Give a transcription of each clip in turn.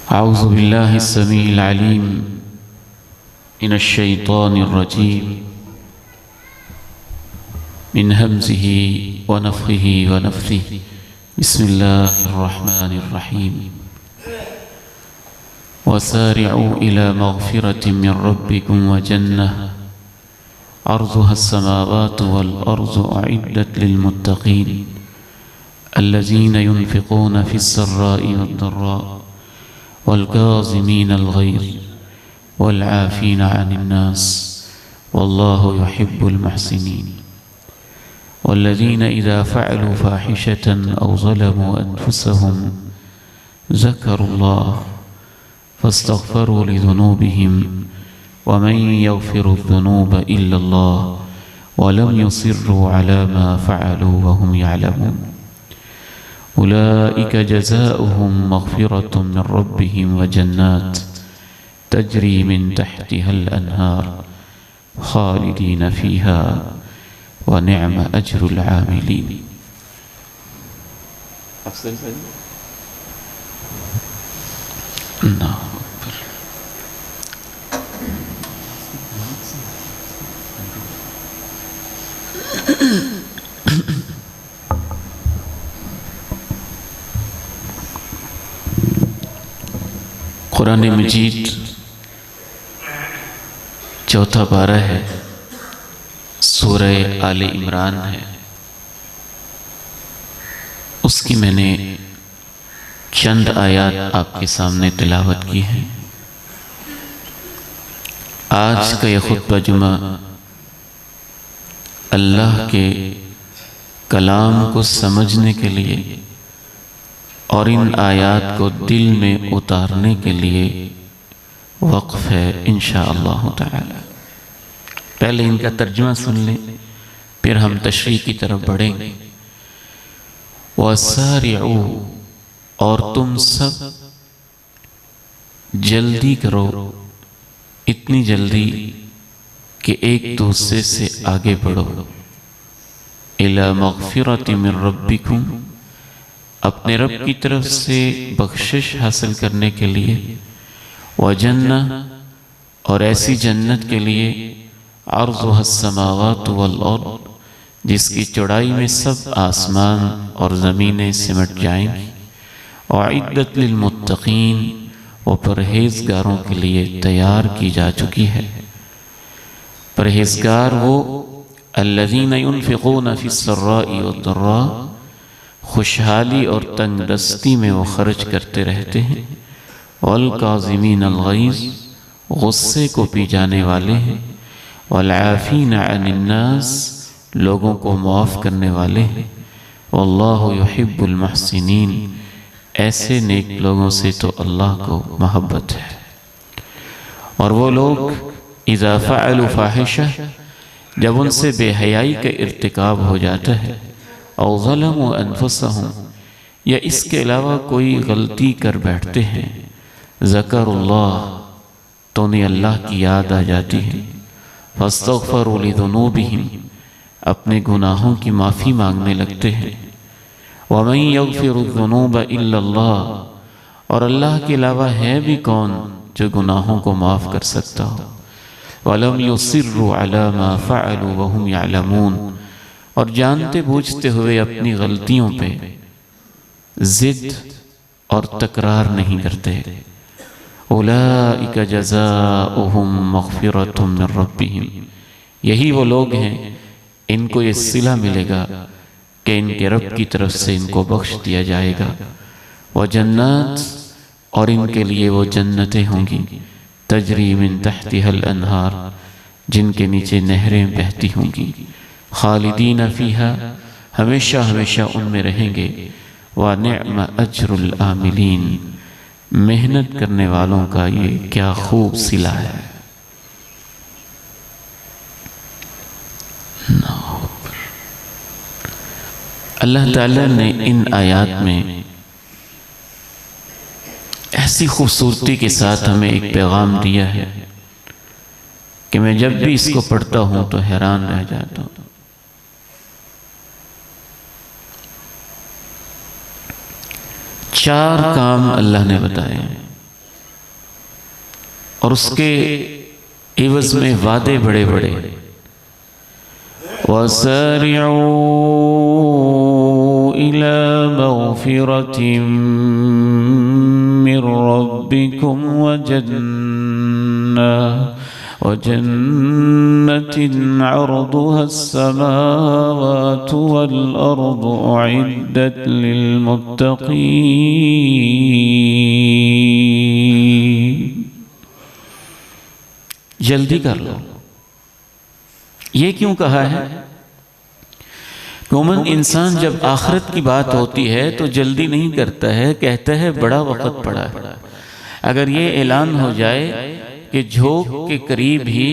अऊज़ु बिल्लाहि स्समीइल अलीम मिनश शैतानिर रजीम मिन हम्ज़िही व नफ़्ख़िही व नफ़्थिही बिस्मिल्लाहिर रहमानिर रहीम वसारिअू इला मग़फ़िरतिम मिन रब्बिकुम व जन्नह अर्ज़ुहस समावातु वल अर्ज़ु उइद्दत लिल मुत्तक़ीन अल्लज़ीना युनफ़िक़ूना फ़िस्सर्राइ वद्दर्रा वल्काज़िमीनल ग़ैज़ वल्आफ़ीना अनिन्नास वल्लाहु युहिब्बुल मुहसिनीन वल्लज़ीना इज़ा फ़अलू फ़ाहिशतन औ ज़लमू अन्फ़ुसहुम ज़करुल्लाह फ़स्तग़फ़रू लिज़ुनूबिहिम वमन यग़फ़िरुज़्ज़ुनूब इल्लल्लाह वलम युसिर्रू अला मा फ़अलू वहुम यअलमून उलाइक जज़ाउहुम मग़फ़िरतुम मिन रब्बिहिम व जन्नात तजरी मिन तहतिहल अन्हार ख़ालिदीन फ़ीहा व निअम अज्रुल आमिलीन। कुरान मजीद चौथा पारा है, सूरह आले इमरान है। उसकी मैंने चंद आयात आपके सामने तिलावत की है। आज का यह खुतबा जुमा अल्लाह के कलाम को समझने के लिए और इन आयात को दिल में उतारने के लिए वक़्फ़ है इंशाअल्लाह ताला। पहले इनका तर्जुमा सुन लें, फिर हम तशरीह की तरफ बढ़ेंगे। वसारिअू, और तुम सब जल्दी करो, इतनी जल्दी कि एक दूसरे से आगे बढ़ो। इला मग़फ़िरति मिन रब्बिकुम, अपने रब की तरफ से बख्शिश हासिल करने के लिए, व जन्नह, और ऐसी जन्नत के लिए, अर्ज़ुहस समावातु वल अर्ज़, जिसकी चौड़ाई में सब आसमान और ज़मीनें सिमट जाएंगी, उइद्दत लिल मुत्तक़ीन, वो परहेज़गारों के लिए तैयार की जा चुकी है। परहेज़गार वो अल्लज़ीना युनफ़िक़ूना फ़िस्सर्राइ वद्दर्रा, खुशहाली और तंगदस्ती में वो खर्च करते रहते हैं। वल्काज़िमीनल ग़ैज़, गुस्से को पी जाने वाले हैं। वल्आफ़ीना अनिन्नास, लोगों को माफ़ करने वाले हैं। वल्लाहु युहिब्बुल मुहसिनीन, ऐसे नेक लोगों से तो अल्लाह को मोहब्बत है। और वो लोग इज़ा फ़अलू फ़ाहिशा, जब उनसे बेहयाई का इर्तिकाब हो जाता है, औ ज़लमू अन्फ़ुसहुम, या इसके अलावा कोई गलती कर बैठते हैं, ज़करुल्लाह, तो उन्हें अल्लाह की याद आ जाती है। फ़स्तग़फ़रू लिज़ुनूबिहिम, अपने गुनाहों की माफ़ी मांगने लगते हैं। वमन यग़फ़िरुज़्ज़ुनूब इल्लल्लाह, और अल्लाह के अलावा है भी कौन जो गुनाहों को माफ़ कर सकता हो। वलम युसिर्रू अला मा फ़अलू वहुम यअलमून, और जानते बूझते हुए अपनी गलतियों पे जिद और तकरार नहीं करते। उलाइक जज़ाउहुम मग़फ़िरतुम मिन रब्बिहिम, यही वो लोग हैं इनको ये सिला मिलेगा कि इनके रब की तरफ से इनको बख्श दिया जाएगा। व जन्नात, और इनके लिए वो जन्नतें होंगी, तजरी मिन तहतिहल अन्हार, जिनके नीचे नहरें बहती होंगी। खालिदीन फ़ीहा, हमेशा हमेशा उनमें रहेंगे। व निअम अज्रुल आमिलीन, मेहनत करने वालों का ये क्या खूब सिला है। अल्लाह ताला ने इन आयात में ऐसी खूबसूरती के साथ हमें एक पैगाम दिया है कि मैं जब भी इसको पढ़ता हूं तो हैरान रह जाता हूं। चार काम अल्लाह ने बताए। और उसके एवज में वादे बड़े बड़े। वसारिऊ इला मग़फ़िरतिम मिर रब्बिकुम वजन्नतिन अर्दुहा अस्समावातु वल अर्दु उइद्दत लिलमुत्तक़ीन। जल्दी कर लो। ये क्यों कहा है? मोमिन इंसान जब आखिरत की बात होती है तो जल्दी नहीं करता है, कहता है बड़ा वक्त पड़ा है। अगर ये ऐलान हो जाए कि झोंक के करीब ही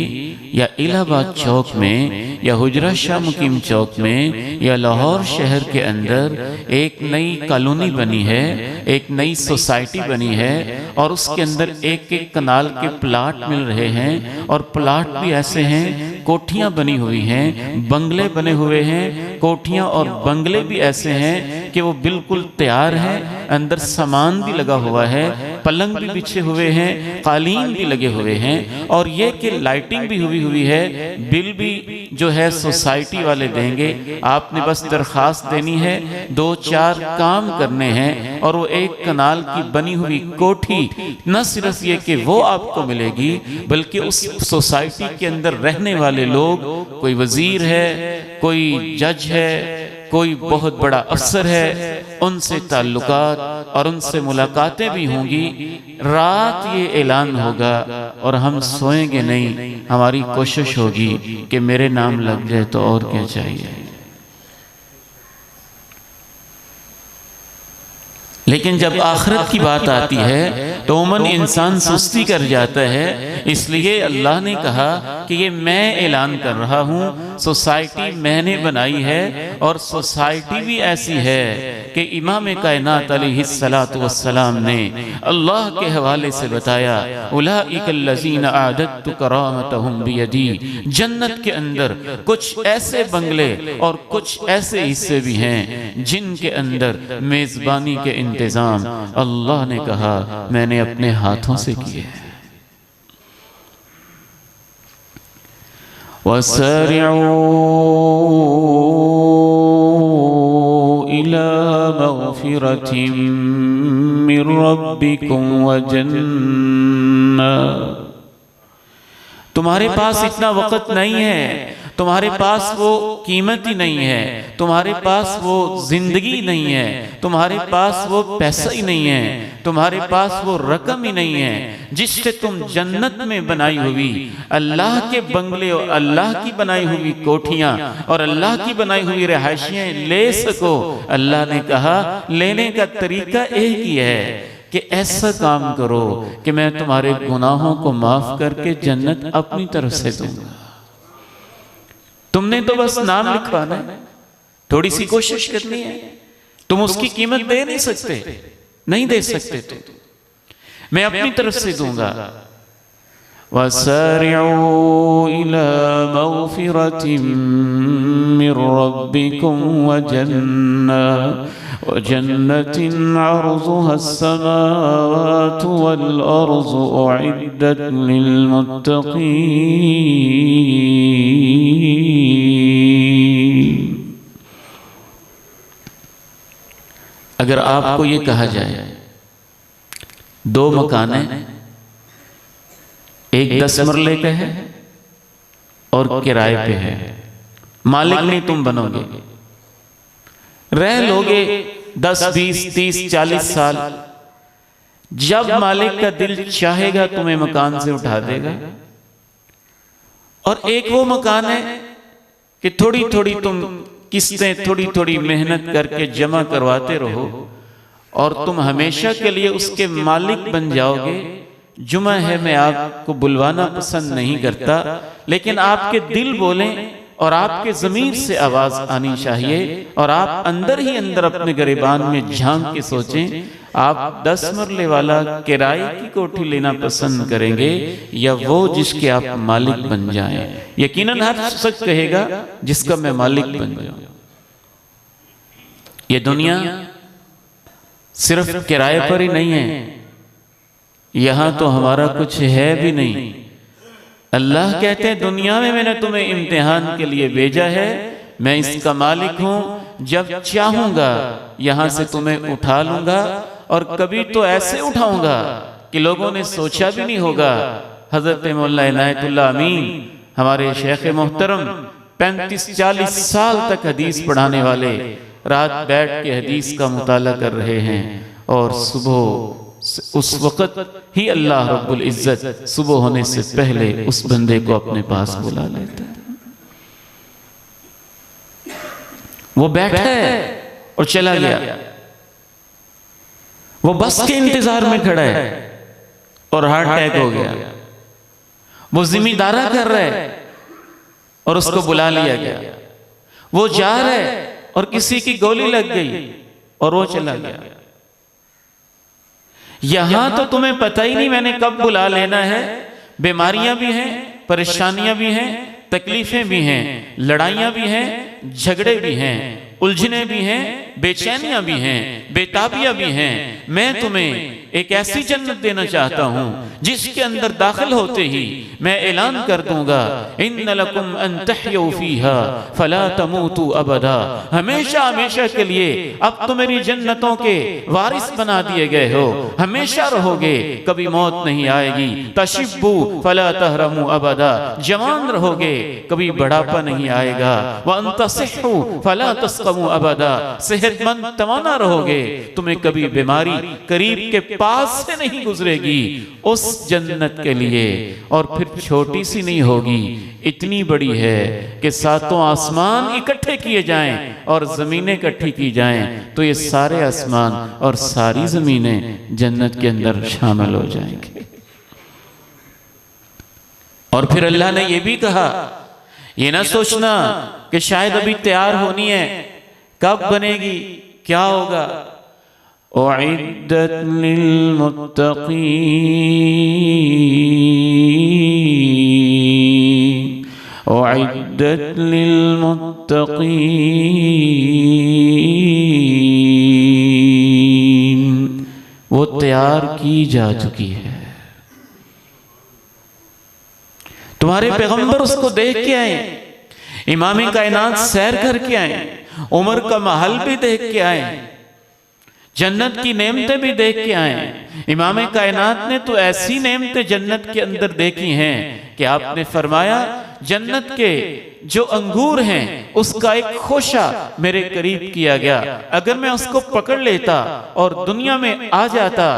या इलाहाबाद चौक में या हुजरा शाह मुकीम चौक में या लाहौर शहर के अंदर एक नई कॉलोनी बनी है, एक नई सोसाइटी बनी है और उसके अंदर एक एक कनाल के प्लाट मिल रहे हैं और प्लाट भी ऐसे हैं, कोठियां बनी हुई हैं, बंगले बने हुए हैं, कोठियां और बंगले भी ऐसे हैं कि वो बिल्कुल तैयार हैं, अंदर सामान भी लगा हुआ है, पलंग भी बिछे हुए हैं, कालीन भी लगे हुए हैं और ये कि लाइटिंग भी हुई है, बिल भी जो है सोसाइटी वाले देंगे। आपने बस दरखास्त देनी है, 2-4 काम करने हैं और वो एक कनाल की बनी हुई कोठी न सिर्फ ये कि वो आपको मिलेगी बल्कि उस सोसाइटी के अंदर रहने वाले लोग, कोई वजीर है, कोई जज है, कोई बहुत बड़ा अफसर है, उनसे ताल्लुकात और उनसे मुलाकातें भी होंगी। रात ये ऐलान होगा और हम सोएंगे नहीं, हमारी कोशिश होगी कि मेरे नाम लग जाए तो और क्या चाहिए। लेकिन जब आखिरत की बात आती है तो उमन इंसान सुस्ती कर जाता है। इसलिए अल्लाह ने कहा कि ये मैं ऐलान कर रहा हूँ, सोसाइटी मैंने बनाई है और सोसाइटी भी ऐसी है कि इमाम कायनात अलैहिस्सलातु वस्सलाम ने अल्लाह के हवाले से बताया, उलाइकल्लज़ीना आदत्तु करामतहुम बियदी। जन्नत के अंदर कुछ ऐसे बंगले और कुछ ऐसे हिस्से भी हैं जिनके अंदर मेजबानी के इंतजाम अल्लाह ने कहा मैंने अपने हाथों से किए हैं। वसरिऊ इला मग़फ़िरतिम मिर रब्बिकुम व जन्नह। तुम्हारे पास इतना वक़्त नहीं है, तुम्हारे पास वो कीमत ही नहीं है, तुम्हारे पास वो जिंदगी नहीं है, तुम्हारे पास वो पैसा ही नहीं है, तुम्हारे पास वो रकम ही नहीं है जिससे तुम जन्नत में बनाई हुई अल्लाह के बंगले और अल्लाह की बनाई हुई कोठियां और अल्लाह की बनाई हुई रिहाइशें ले सको। अल्लाह ने कहा लेने का तरीका एक ही है कि ऐसा काम करो कि मैं तुम्हारे गुनाहों को माफ करके जन्नत अपनी तरफ से दूंगा। तुमने तो बस नाम लिखवाना है, थोड़ी सी कोशिश करनी है, तुम उसकी कीमत दे नहीं सकते, नहीं दे सकते तो मैं अपनी तरफ से दूंगा। वसरिऊ इला मग़फ़िरतिम मिर रब्बिकुम व जन्नतिन अर्ज़ुहा अस्समावातु वल अर्ज़ु उइद्दत लिलमुत्तक़ीन। अगर आपको ये कहा जाए 2 मकान हैं, एक 10 मरले का है और किराए पे है, मालिक नहीं तुम बनोगे, रह लोगे 10, 20, 30, 40 साल, जब मालिक का दिल चाहेगा तुम्हें मकान से उठा देगा। और एक वो मकान है कि थोड़ी थोड़ी तुम किस्तें थोड़ी थोड़ी मेहनत करके जमा करवाते रहो और तुम हमेशा के लिए उसके मालिक बन जाओगे। जुमा है, मैं आपको बुलवाना पसंद नहीं करता, लेकिन आपके दिल बोलें और आपके ज़मीर से आवाज़ आनी चाहिए और आप अंदर ही अंदर अपने गिरबान में झांक के सोचें, आप 10 मरले वाला किराए की कोठी लेना पसंद करेंगे या वो जिसके आप मालिक बन जाएं। यकीनन हर शख्स कहेगा जिसका मैं मालिक बन जाऊं। ये दुनिया सिर्फ किराए पर ही नहीं है, यहाँ तो हमारा कुछ है भी नहीं। अल्लाह कहते हैं दुनिया में मैंने तुम्हें इम्तिहान के लिए भेजा है, मैं इसका मालिक हूँ, जब चाहूंगा यहाँ से तुम्हें उठा लूंगा, और कभी तो ऐसे उठाऊंगा कि लोगों ने सोचा भी नहीं होगा। हजरत मौला इनायतुल्लाह अमीन हमारे शेख मोहतरम 35-40 साल तक हदीस पढ़ाने वाले रात बैठ के हदीस का मुताला कर रहे हैं, और सुबह उस वक्त ही अल्लाह रब्बुल इज्जत सुबह होने से पहले उस बंदे को अपने पास बुला लेता है। वो बैठा है और चला गया, वो बस के इंतजार में खड़ा है और हार्ट अटैक हो गया। वो जिम्मेदारा कर रहा है और उसको बुला लिया गया। वो जा रहा है और किसी की गोली लग गई और वो चला गया। यहां तो तुम्हें पता ही नहीं मैंने कब बुला लेना है। बीमारियां भी हैं, परेशानियां भी हैं, तकलीफें भी हैं, लड़ाइयां भी हैं, झगड़े भी हैं, उलझने भी हैं, बेचैनियां भी हैं, बेताबियां भी हैं। मैं तुम्हें एक ऐसी जन्नत देना चाहता हूं जिसके अंदर दाखिल होते ही मैं ऐलान कर दूंगा, इन्न लकुम अन तहयू फीहा फला तमूतू अबदा। हमेशा हमेशा के लिए अब तो मेरी जन्नतों के वारिस बना दिए गए हो, हमेशा रहोगे, कभी मौत नहीं आएगी। तशिब्बू फला तहरमू अबदा, जवान रहोगे, कभी बढ़ापा नहीं आएगा। व अंतसिहू फला तस्कमू अबदा, सेहतमंद तवाना रहोगे, तुम्हें कभी बीमारी करीब के पास से नहीं गुजरेगी उस जन्नत के लिए। और फिर छोटी सी नहीं होगी, इतनी बड़ी है कि सातों आसमान इकट्ठे किए जाएं और जमीनें इकट्ठी की जाएं तो ये सारे आसमान और सारी जमीनें जन्नत के अंदर शामिल हो जाएंगे। और फिर अल्लाह ने यह भी कहा, ये ना सोचना कि शायद अभी तैयार होनी है, कब बनेगी, क्या होगा। उइद्दत लिल्मुत्तक़ीन, उइद्दत लिल्मुत्तक़ीन, वो तैयार की जा चुकी है। तुम्हारे पैगंबर उसको देख के आए, इमाम कायनात सैर करके आए, उमर का महल भी देख के आए, जन्नत की नेमतें भी देख के आए। इमाम कायनात ने तो ऐसी नेमतें जन्नत के अंदर देखी हैं कि आपने फरमाया जन्नत के जो अंगूर हैं उसका एक खोशा मेरे करीब किया गया, अगर मैं उसको पकड़ लेता और दुनिया में आ जाता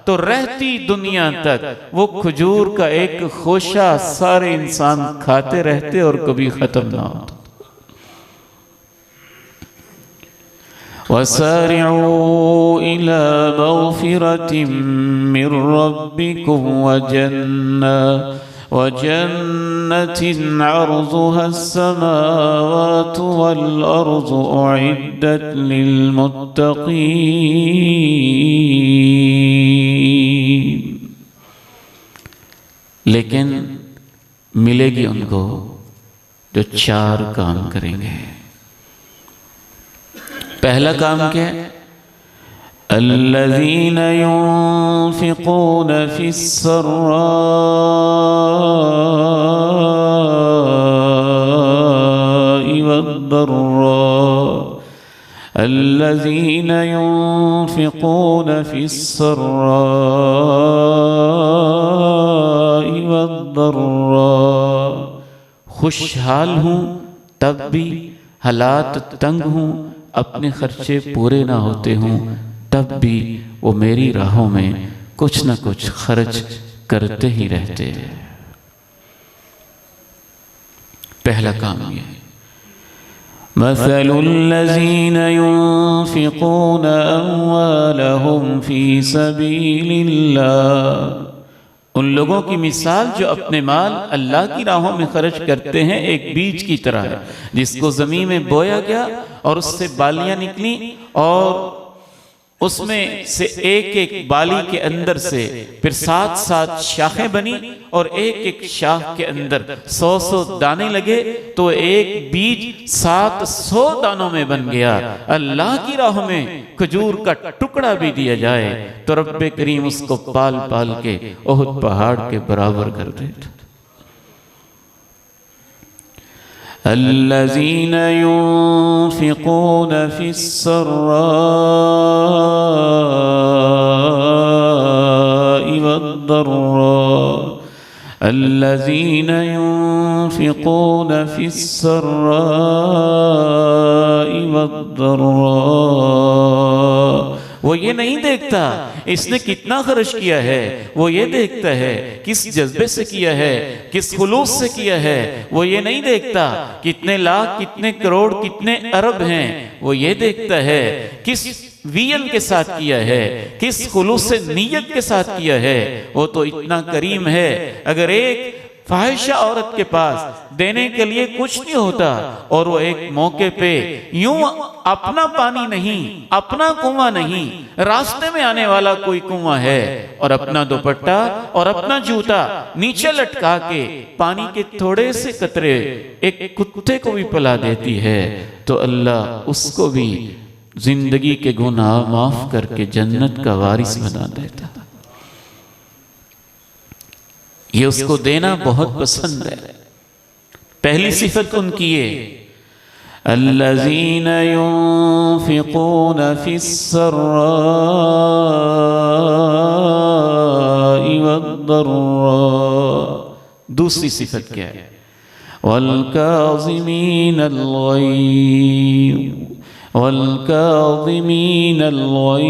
तो रहती दुनिया तक वो खजूर का एक खोशा सारे इंसान खाते रहते और कभी खत्म ना होता। वसारिऊ इला मग़फ़िरतिम मिर रब्बिकुम वजन्नतिन अर्ज़ुहा अस्समावातु वल अर्ज़ु उइद्दत लिल्मुत्तक़ीन। लेकिन मिलेगी उनको जो 4 काम करेंगे। पहला काम क्या है? अल्लज़ीन युन्फ़िक़ून फ़िस्सर्राइ वद्दर्राइ, अल्लज़ीन युन्फ़िक़ून फ़िस्सर्राइ वद्दर्राइ। खुशहाल हूँ तब भी, हालात तंग हूँ, अपने खर्चे पूरे ना होते हों तब भी वो मेरी राहों में कुछ न कुछ खर्च करते ही रहते हैं। पहला काम ये है, मसलुल्लज़ीन युन्फ़िक़ून अम्वालहुम फ़ी सबीलिल्लाह, उन लोगों की मिसाल जो अपने माल अल्लाह की राहों में खर्च करते हैं एक बीज की तरह है, जिसको ज़मीन में बोया गया और उससे बालियां निकली और उसमें से एक एक बाली के अंदर से फिर 7-7 शाखें बनी और एक एक शाख के अंदर 100-100 दाने लगे, तो एक बीज 700 दानों में बन गया। अल्लाह की राह में खजूर का टुकड़ा भी दिया जाए तो रब्बे करीम उसको पाल पाल के ओहद पहाड़ के बराबर कर देता। अल्लज़ीन युन्फ़िक़ून फ़िस्सर्राइ वद्दर्रा अल्लज़ीन युन्फ़िक़ून फ़िस्सर्राइ वद्दर्रा। वो ये नहीं देखता इसने कितना खर्च किया है, वो ये देखता है किस जज्बे से किया है, किस खुलूस से किया है। वो ये नहीं देखता कितने लाख, कितने करोड़, कितने अरब हैं। वो ये देखता है किस वियन के साथ किया है, किस खुलूस से नीयत के साथ किया है। वो तो इतना करीम है, अगर एक फाहिशा औरत के पास देने के लिए कुछ नहीं होता और वो एक मौके पे यूं अपना पानी नहीं, अपना कुआं नहीं, रास्ते में आने वाला कोई कुआं है और अपना दुपट्टा और अपना जूता नीचे लटका के पानी के थोड़े से कतरे एक कुत्ते को भी पिला देती है, तो अल्लाह उसको भी जिंदगी के गुनाह माफ करके जन्नत का वारिस बना देता। ये उसको देना बहुत पसंद है। पहली सिफत उनकी ये, अल्लज़ीन युन्फ़िक़ून फ़िस्सर्राइ वद्दर्रा। दूसरी सिफत क्या है, वल्काज़िमीनल ग़ैज़ वल्काज़िमीनल ग़ैज़।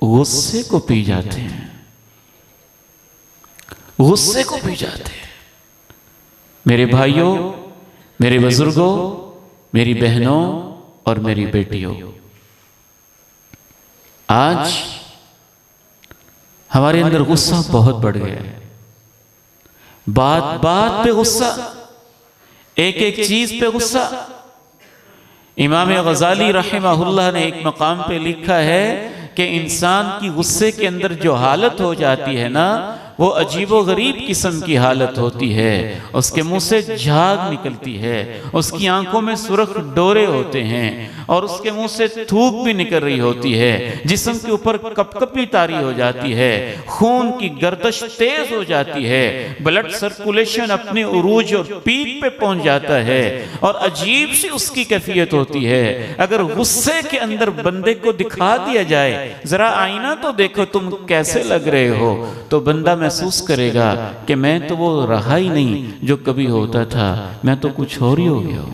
गुस्से को पी जाते हैं, गुस्से को पी जाते हैं। मेरे भाइयों, मेरे बुजुर्गों, मेरी बहनों और मेरी बेटियों, आज हमारे अंदर गुस्सा बहुत बढ़ गया है। बात बात पे गुस्सा, एक एक चीज पे गुस्सा। इमाम गज़ाली रहमहुल्लाह ने एक मकाम पे लिखा है कि इंसान की गुस्से के अंदर जो हालत हो जाती है ना, वो अजीबो गरीब किस्म की हालत होती है। उसके मुंह से झाग निकलती है, उसकी आंखों में सुर्ख डोरे होते हैं और उसके मुंह से थूक भी निकल रही होती है, जिस्म के ऊपर कपकपी तारी हो जाती है, खून की गर्दश तेज हो जाती है, ब्लड सर्कुलेशन अपने उरूज और पीक पे पहुंच जाता है और अजीब सी उसकी कैफियत होती है। अगर गुस्से के अंदर बंदे को दिखा दिया जाए, जरा आईना तो देखो तुम कैसे लग रहे हो, तो बंदा महसूस करेगा कि मैं तो वो रहा ही नहीं जो कभी होता था, मैं तो कुछ और ही हो गया हूं।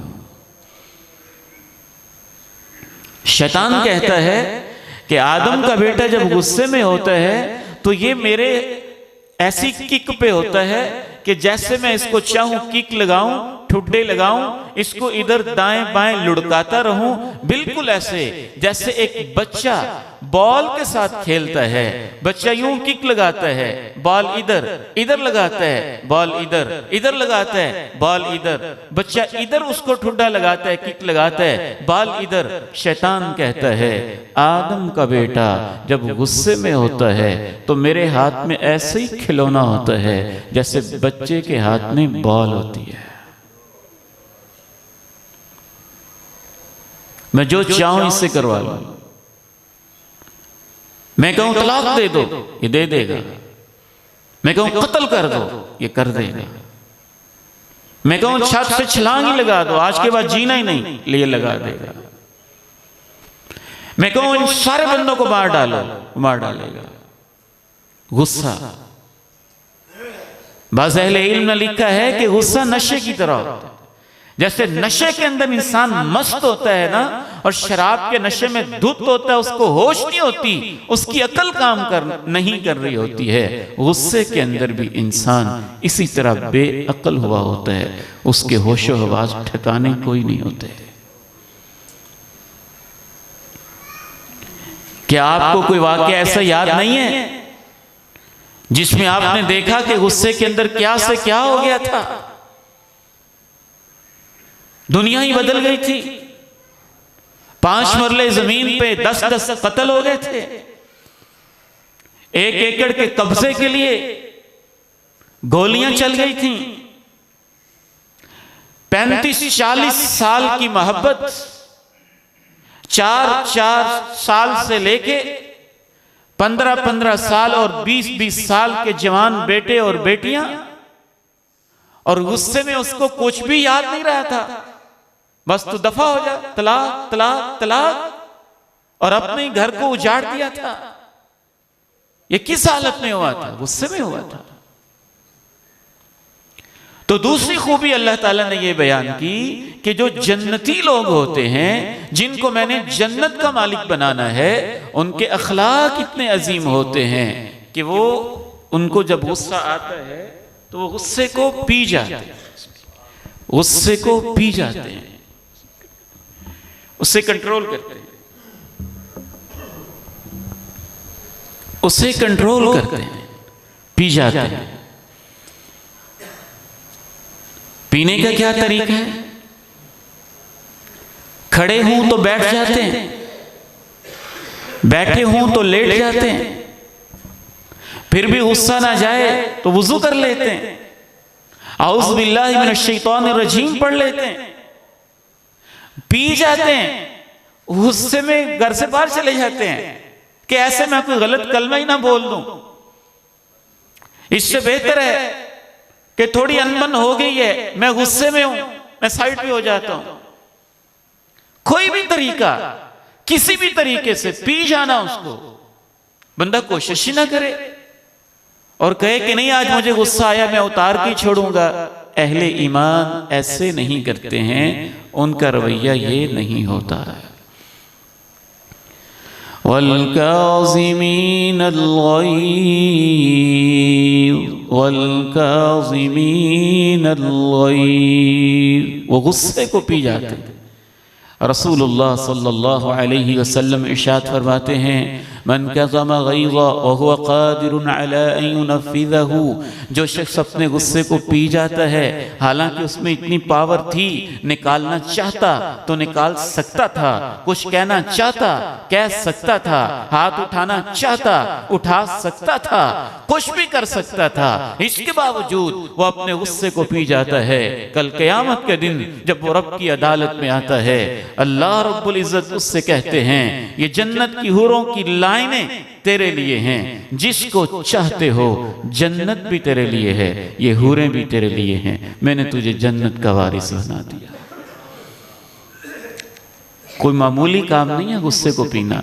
शैतान कहता है कि आदम का बेटा जब गुस्से में होता है तो ये मेरे ऐसी किक पे होता है कि जैसे मैं इसको चाहूं किक लगाऊं, ठुड्डे लगाऊं, इसको इधर दाएं बाएं लुढ़काता रहूं, बिल्कुल ऐसे जैसे एक बच्चा बॉल के साथ खेलता है। बच्चा यूं किक लगाता है, बॉल इधर इधर लगाता है, बॉल इधर इधर लगाता है, बॉल इधर, बच्चा इधर उसको ठुड्डा लगाता है, किक लगाता है, बॉल इधर। शैतान कहता है आदम का बेटा जब गुस्से में होता है तो मेरे हाथ में ऐसे ही खिलौना होता है जैसे बच्चे के हाथ में बॉल होती है। मैं जो चाहूं इससे करवा लूं। मैं कहूं तलाक दे दो, ये दे देगा। मैं कहूं कत्ल कर दो, ये कर देगा। मैं कहूं छत से छलांग ही लगा दो, आज के बाद जीना ही नहीं, लिए लगा देगा। मैं कहूं इन सारे बंदों को मार डालो, मार डालेगा। गुस्सा, बाज़ अहले इल्म ने लिखा है कि गुस्सा नशे की तरह होता है। जैसे नशे के अंदर इंसान मस्त होता है ना, और शराब के नशे में धुत होता है, उसको होश नहीं होती, उसकी अकल काम नहीं कर रही होती है। गुस्से के अंदर भी इंसान इसी तरह बेअकल हुआ होता है, उसके होशो हवास ठिकाने कोई नहीं होते। क्या आपको कोई वाकया ऐसा याद नहीं है जिसमें आपने देखा कि गुस्से के अंदर क्या से क्या हो गया था, दुनिया ही बदल गई थी, 5 मरले जमीन पे 10-10 कत्ल हो गए थे। 1 एकड़ के कब्जे के लिए गोलियां चल गई थी। 35-40 साल की मोहब्बत, 4-4 साल से लेके 15-15 साल और 20-20 साल के जवान बेटे और बेटियां, और गुस्से में उसको कुछ भी याद नहीं रहा था, बस तो दफा हो जा, तलाक तलाक तलाक, और अपने घर को उजाड़ दिया था। ये किस हालत में हुआ था? गुस्से में हुआ था। तो दूसरी खूबी अल्लाह ताला ने यह बयान की कि जो जन्नती लोग होते हैं, जिनको मैंने जन्नत का मालिक बनाना है, उनके अखलाक इतने अजीम होते हैं कि वो, उनको जब गुस्सा आता है तो वो गुस्से को पी जाते हैं, गुस्से को पी जाते हैं, उससे कंट्रोल करते हैं, उसे कंट्रोल करते हैं, पी जाते हैं। पीने का क्या तरीका है? खड़े हूं तो बैठ जाते हैं, बैठे हूं तो लेट जाते हैं, फिर भी गुस्सा ना जाए तो वुजू कर लेते हैं, औज़ु बिल्लाहि मिनश शैतानिर रजीम पढ़ लेते हैं, पी जाते हैं, गुस्से में घर से बाहर चले जाते हैं कि ऐसे मैं कोई गलत कलमा ही ना बोल दूं। इससे बेहतर है कि थोड़ी अनबन हो गई है, मैं गुस्से में हूं, मैं साइड पे हो जाता हूं। कोई भी तरीका, किसी भी तरीके से पी जाना, उसको बंदा कोशिश ही ना करे और कहे कि नहीं आज मुझे गुस्सा आया, मैं उतार के छोड़ूंगा। अहले ईमान ऐसे नहीं करते हैं, उनका रवैया ये नहीं होता है। वल्काज़िमीनल गैज़ वल्काज़िमीनल गैज़, वो गुस्से को पी जाते हैं। रसूलुल्लाह सल्लल्लाहु अलैहि वसल्लम इरशाद फरमाते हैं, मन कज़म गैज़ा व हुवा क़ादिरुन अला अन युनफ़िज़हु, जो शख्स अपने गुस्से को पी जाता है, हालांकि उसमें इतनी पावर थी, निकालना चाहता तो निकाल सकता था, कुछ कहना चाहता कह सकता था, हाथ उठाना चाहता उठा सकता था, कुछ भी कर सकता था, इसके बावजूद वो अपने गुस्से को पी जाता है। कल क़यामत के दिन जब वो रब की अदालत में आता है, अल्लाह रब्बुल इज़्ज़त उससे कहते हैं, ये जन्नत की हूरों की लाइनें तेरे लिए हैं, जिसको चाहते हो जन्नत भी तेरे लिए है, ये हूरें भी तेरे लिए हैं, मैंने तुझे जन्नत का वारिस बना दिया। कोई मामूली काम नहीं है गुस्से को पीना,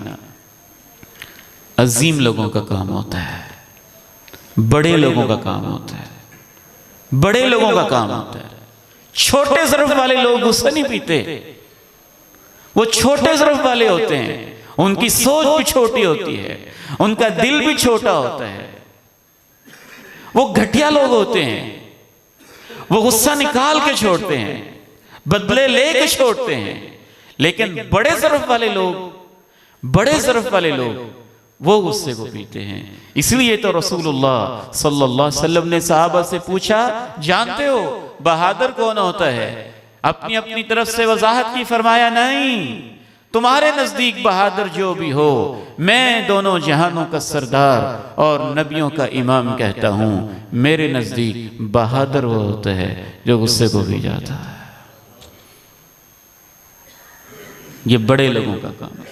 अजीम लोगों का काम होता है, बड़े लोगों का काम होता है, बड़े लोगों का काम होता है। छोटे ज़र्फ़ वाले लोग गुस्सा नहीं पीते, वो छोटे ज़र्फ़ वाले होते हैं, उनकी सोच भी छोटी होती है, उनका दिल भी छोटा होता है, वो घटिया लोग होते हैं, वो गुस्सा निकाल के छोड़ते हैं, बदले लेके छोड़ते हैं। लेकिन बड़े ज़र्फ़ वाले लोग, बड़े ज़र्फ़ वाले लोग वो गुस्से को पीते हैं। इसलिए तो रसूलुल्लाह सल्लल्लाहु अलैहि वसल्लम ने सहाबा से पूछा, जानते हो बहादुर कौन होता है? अपनी अपनी तरफ से वजाहत की, फरमाया नहीं, तुम्हारे नजदीक बहादुर जो भी हो, मैं दोनों जहानों का सरदार और नबियों का इमाम कहता हूं, मेरे नजदीक बहादुर वो होता है जो गुस्से को पी जाता है। ये बड़े लोगों का काम है।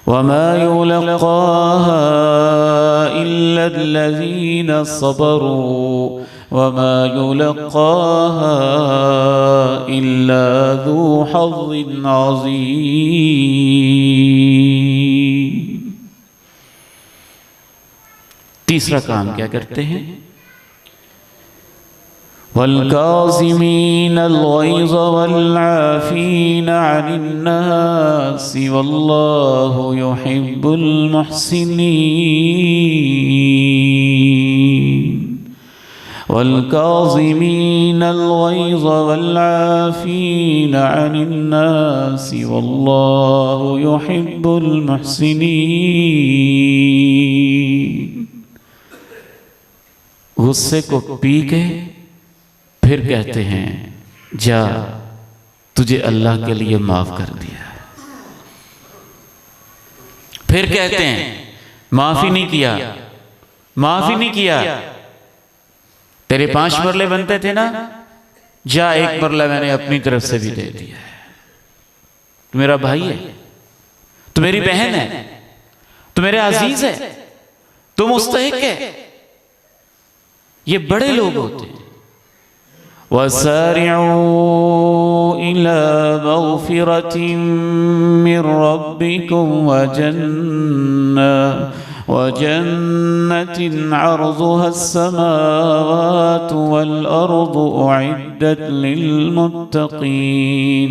वमा युलक़ाहा इल्लल्लज़ीना सबरू वमा युलक़ाहा इल्ला ज़ू हज़्ज़िन अज़ीम। तीसरा काम क्या करते हैं? वल्काज़िमीनल गैज़ वल्आफ़ीना अनिन्नास वल्लाहु युहिब्बुल मुहसिनीन। वल्काज़िमीनल गैज़ वल्आफ़ीना अनिन्नास वल्लाहु युहिब्बुल मुहसिनीन। गुस्से को पी के फिर कहते हैं, जा तुझे अल्लाह के लिए माफ कर दिया। फिर कहते हैं माफी नहीं किया, माफी नहीं किया, तेरे 5 मरले बनते थे ना, जा 1 मरला मैंने अपनी तरफ से भी दे दिया है। तू मेरा भाई है, तू मेरी बहन है, तू मेरे अजीज है, तू मुस्तहिक है। ये बड़े लोग होते हैं। वसारिऊ इला मग़फ़िरतिन मिन रब्बिकुम वजन्नतिन अर्ज़ुहा अस्समावातु वल अर्ज़ु उइद्दत लिलमुत्तक़ीन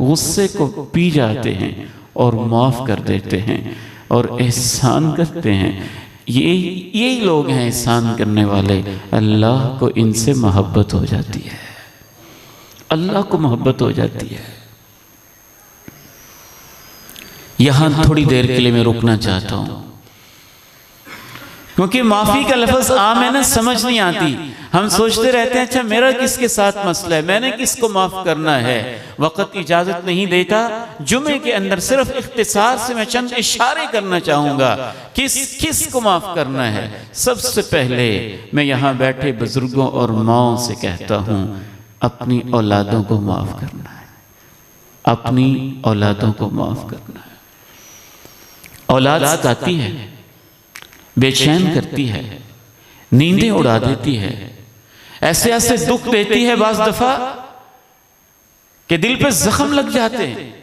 गुस्से को पी जाते हैं और माफ़ कर देते हैं और एहसान करते हैं। यही लोग हैं एहसान करने वाले। अल्लाह को इनसे मोहब्बत हो जाती है, अल्लाह को मोहब्बत हो जाती है। यहाँ थोड़ी देर के लिए मैं रुकना चाहता हूँ, क्योंकि माफ़ी का लफ्ज़ आम है ना, समझ नहीं आती। हम सोचते रहते हैं अच्छा मेरा किसके साथ मसला है, मैंने किसको माफ़ करना है। वक़्त इजाज़त नहीं देता। जुमे के अंदर सिर्फ इख्तिसार से मैं चंद इशारे करना चाहूँगा किस को माफ़ करना है। सबसे पहले मैं यहाँ बैठे बुज़ुर्गों और माओं से कहता हूँ, अपनी औलादों को माफ़ करना है, अपनी औलादों को माफ़ करना है। औलाद सताती है, बेचैन करती है, नींदें उड़ा देती है, ऐसे ऐसे दुख देती है बाज़ दफ़ा कि दिल पे जख्म लग जाते हैं,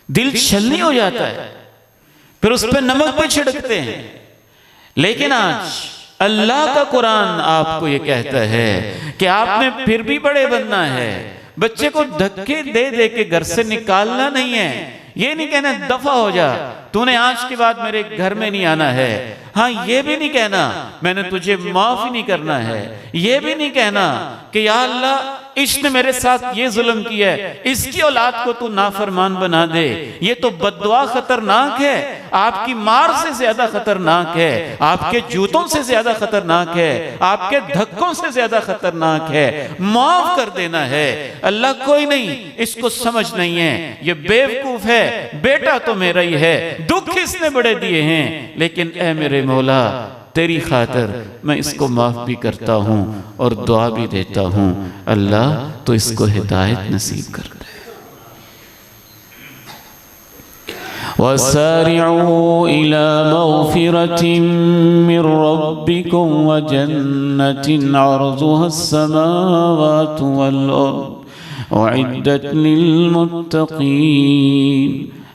दिल छलनी हो जाता है, फिर उस पर नमक पे छिड़कते हैं। लेकिन आज अल्लाह का कुरान आपको ये कहता है कि आपने फिर भी बड़े बनना है। बच्चे को धक्के दे दे के घर से निकालना नहीं है। ये नहीं कहना दफा हो जा, तूने आज के बाद मेरे घर में नहीं आना है। हाँ, ये भी नहीं कहना मैंने तुझे माफ ही नहीं करना है। ये भी नहीं कहना कि या अल्लाह इसने मेरे साथ ये जुल्म किया है, इसकी औलाद को तू नाफरमान बना दे। ये तो बद्दुआ खतरनाक है, आपकी मार से ज्यादा खतरनाक है, आपके जूतों से ज्यादा खतरनाक है, आपके धक्कों से ज्यादा खतरनाक है। माफ कर देना है। अल्लाह कोई नहीं, इसको समझ नहीं है, ये बेवकूफ है, बेटा तो मेरा ही है, दुख इसने बड़े दिए हैं, लेकिन ऐ मेरे मौला तेरी खातिर मैं इसको माफ भी करता हूँ और दुआ भी देता हूँ। अल्लाह तो इसको हिदायत नसीब कर दे। वसारिऊ इला मग़फ़िरतिन मिन रब्बिकुम व जन्नतिन अर्ज़ुहा अस्समावातु वल अर्ज़ उइद्दत लिलमुत्तक़ीन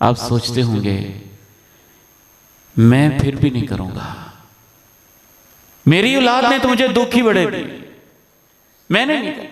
आप सोचते होंगे मैं फिर भी नहीं करूंगा, मेरी औलाद ने तो मुझे दुख ही बड़े दिए, मैंने नहीं किया।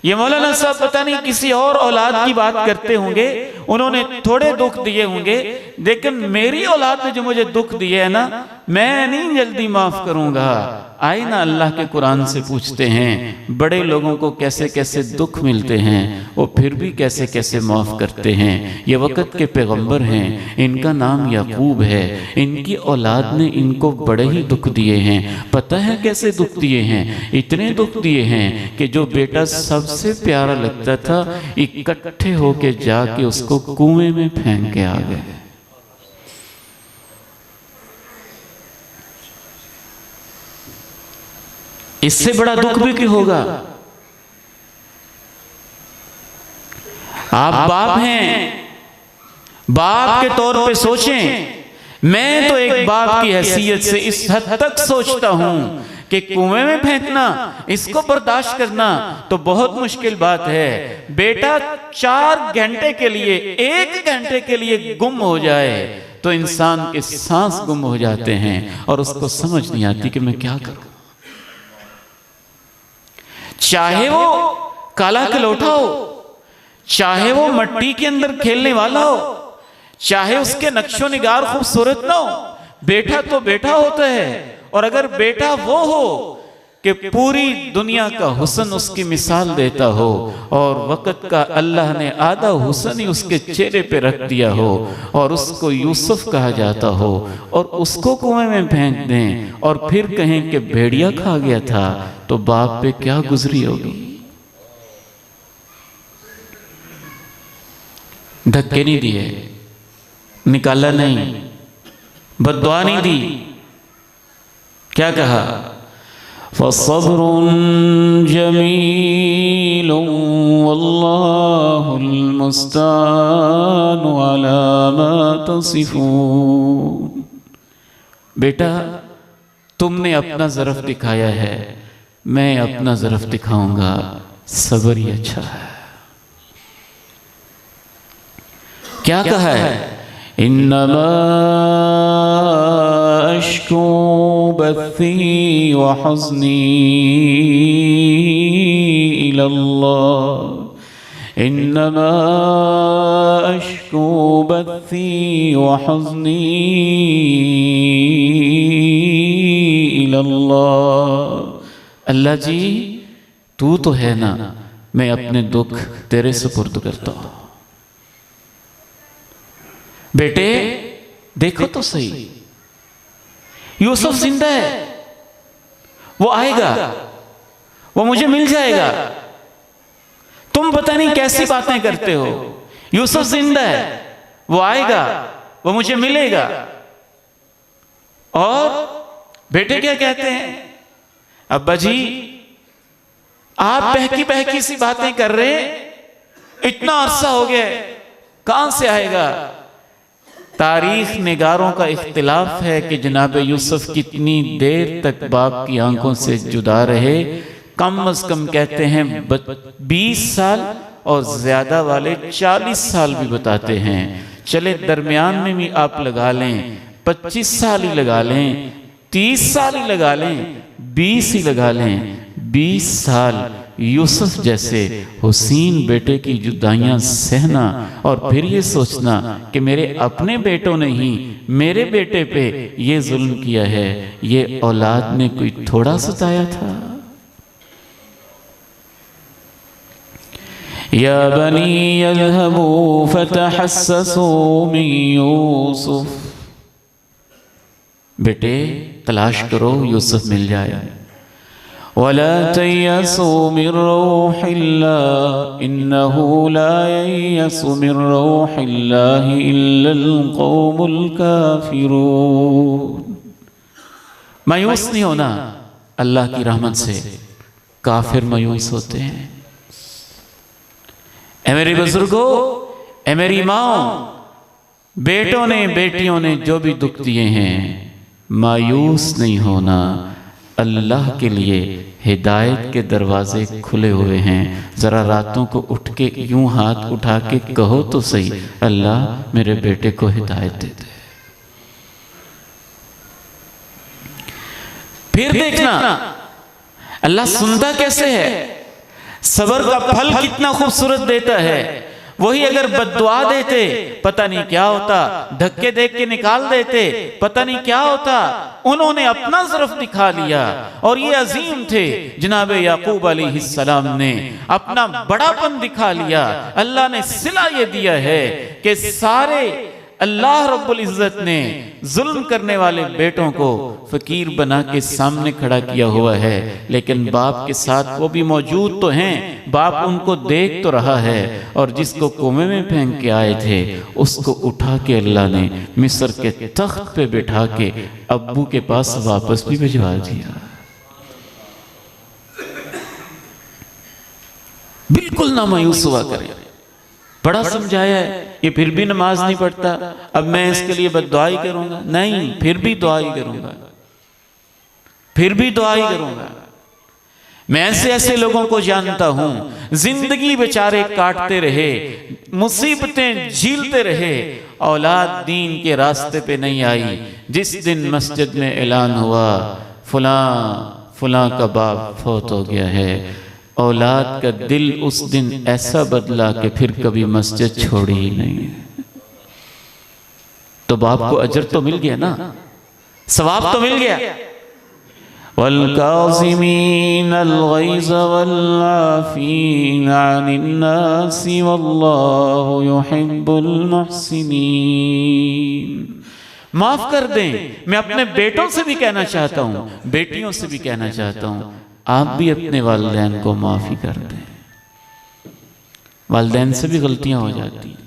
ये मौलाना साहब पता नहीं किसी और औलाद की बात करते होंगे, उन्होंने थोड़े दुख दिए होंगे, लेकिन मेरी औलाद ने जो मुझे दुख दिए है ना, मैं नहीं जल्दी माफ करूंगा। आए ना अल्लाह के कुरान से पूछते हैं बड़े लोगों को कैसे कैसे दुख मिलते हैं, वो फिर भी कैसे कैसे माफ करते हैं। ये वक़्त के पैगंबर हैं, इनका नाम याकूब है, इनकी औलाद ने इनको बड़े ही दुख दिए हैं। पता है कैसे दुख दिए हैं? इतने दुख दिए हैं कि जो बेटा सबसे प्यारा लगता था इकट्ठे होके जाके उसको कुएं में फेंक के आ गए। इससे बड़ा दुख भी क्यों होगा? आप बाप हैं, बाप के तौर पे सोचें। मैं तो एक बाप की हैसियत से इस हद तक सोचता हूं कि कुएं में फेंकना, इसको बर्दाश्त करना तो बहुत मुश्किल बात है। बेटा 4 घंटे के लिए, 1 घंटे के लिए गुम हो जाए तो इंसान के सांस गुम हो जाते हैं और उसको समझ नहीं आती कि मैं क्या करूं। चाहे वो काला कलौटा हो, चाहे वो मट्टी के अंदर खेलने वाला हो, चाहे उसके नक्शो निगार खूबसूरत ना हो, बेटा तो बेटा होता है। और अगर बेटा वो हो कि पूरी दुनिया का हुस्न उसकी मिसाल देता हो और वक़्त का अल्लाह ने आधा हुस्न ही उसके चेहरे पे रख दिया हो और उसको यूसुफ कहा जाता हो और उसको कुएं में फेंक दें और फिर कहें कि भेड़िया खा गया था, तो बाप पे क्या गुजरी होगी। धक्के नहीं दिए, निकाला नहीं, बद्दुआ नहीं दी, क्या कहा? फसब्रुन जमीलुन वल्लाहुल मुस्तानु अला मा तसिफून। बेटा तुमने अपना ज़रफ़ दिखाया है, मैं अपना ज़रफ़ दिखाऊंगा, सब्र ही अच्छा है। क्या कहा है? इन्नमा अश्कू बथी व हुज़्नी इलल्लाह, इन्नमा अश्कू बथी व हुज़्नी इलल्लाह। अल्लाह जी तू तो है ना, मैं अपने दुख तेरे सुपुर्द करता हूँ। बेटे देखो तो सही, यूसुफ जिंदा है, वो आएगा, वो मुझे मिल जाएगा। तुम पता नहीं कैसी बातें करते हो। यूसुफ जिंदा है, वो आएगा, वो मुझे मिलेगा। और बेटे क्या कहते हैं? अब्बा जी आप बहकी बहकी सी बातें कर रहे हैं, इतना अरसा हो गया, कहां से आएगा? तारीख निगारों का इख्तिलाफ है कि जनाब यूसुफ कितनी देर तक बाप की आंखों से जुदा रहे। कम अज कम कहते हैं 20 साल और ज्यादा वाले 40 साल भी बताते हैं। चले दरमियान में भी आप लगा लें, 25 साल ही लगा लें, 30 साल ही लगा लें, 20 ही लगा लें। 20 साल यूसुफ जैसे हुसीन बेटे की जुदाइयां सहना और फिर ये सोचना कि मेरे अपने बेटों ने ही मेरे बेटे पे ये जुल्म किया है, ये औलाद ने कोई थोड़ा सताया था। या बनी यज़हबू फतहस्ससू मिन यूसुफ, बेटे तलाश करो, यूसुफ मिल जाए। वला तयसू मिन रूहिल्लाह इन्नहु ला ययसु मिन रूहिल्लाहि इल्लल कौमुल काफिरून। मायूस नहीं होना अल्लाह की रहमत से, काफिर मायूस होते हैं। ऐ मेरे बुजुर्गों, ऐ मेरी माओ, बेटों ने बेटियों ने जो भी दुख दिए हैं, मायूस नहीं होना। अल्लाह के लिए हिदायत के दरवाजे खुले हुए हैं। जरा रातों को उठ के यूं हाथ उठा के कहो तो सही, अल्लाह मेरे बेटे को हिदायत दे दे। फिर देखना अल्लाह सुनता कैसे है, सब्र का फल कितना खूबसूरत देता है। वही अगर बद्दुआ देते पता नहीं क्या होता, धक्के देख के निकाल देते पता नहीं क्या होता। उन्होंने अपना ज़रफ़ दिखा लिया और ये अजीम थे। जनाब याकूब अलैहिस्सलाम ने अपना बड़ापन दिखा लिया। अल्लाह ने सिला ये दिया है कि सारे अल्लाह रब्बुल इज़्ज़त ने जुल्म करने वाले बेटों को फकीर बना के सामने खड़ा किया हुआ है, लेकिन बाप के साथ वो भी मौजूद तो हैं, बाप उनको देख तो रहा है। और जिसको कुएं में फेंक के आए थे उसको उठा के अल्लाह ने मिस्र के तख्त पे बिठा के अब्बू के पास वापस भी भिजवा दिया। बिल्कुल ना मायूस हुआ करें। बड़ा समझाया है, ये फिर भी नमाज नहीं पढ़ता, अब मैं इसके लिए बद्दुआ ही करूंगा? नहीं, फिर भी दुआ ही करूंगा। फिर भी दुआ ही करूंगा। मैं ऐसे ऐसे लोगों को जानता हूं, जिंदगी बेचारे काटते रहे, मुसीबतें झीलते रहे, औलाद दीन के रास्ते पे नहीं आई। जिस दिन मस्जिद में ऐलान हुआ फलां का बाप फौत हो गया है, औलाद का दिल उस दिन ऐसा बदला कि फिर कभी मस्जिद छोड़ी ही नहीं। तो बाप को अजर तो मिल गया ना, सवाब तो मिल गया। वल्काज़िमीनल गैज़ वल्आफ़ीना अनिन्नासि वल्लाहु युहिब्बुल मुहसिनीन। माफ कर दें। मैं अपने बेटों से भी कहना चाहता हूं, बेटियों से भी कहना चाहता हूं, आप भी अपने वालिदैन को माफी कर दें। वालिदैन से भी गलतियां हो जाती हैं,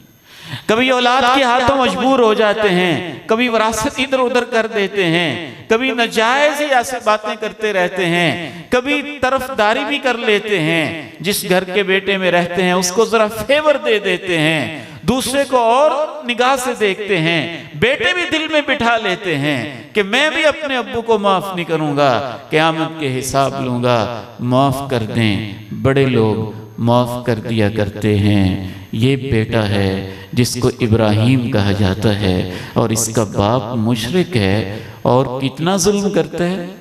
कभी औलाद के हाथों मजबूर हो जाते हैं, कभी विरासत इधर उधर कर देते हैं, कभी नाजायज ही ऐसी बातें करते रहते हैं, कभी तरफदारी भी कर लेते हैं। जिस घर के बेटे में रहते हैं उसको जरा फेवर दे देते हैं, दूसरे को और निगाह से देखते हैं। बेटे भी दिल में बिठा लेते हैं कि मैं भी अपने अब्बू को माफ नहीं करूंगा, क़यामत के हिसाब लूंगा। माफ कर दें। बड़े लोग माफ कर दिया करते हैं। ये बेटा है जिसको इब्राहिम कहा जाता है और इसका बाप मुशरिक है और कितना जुल्म करता है।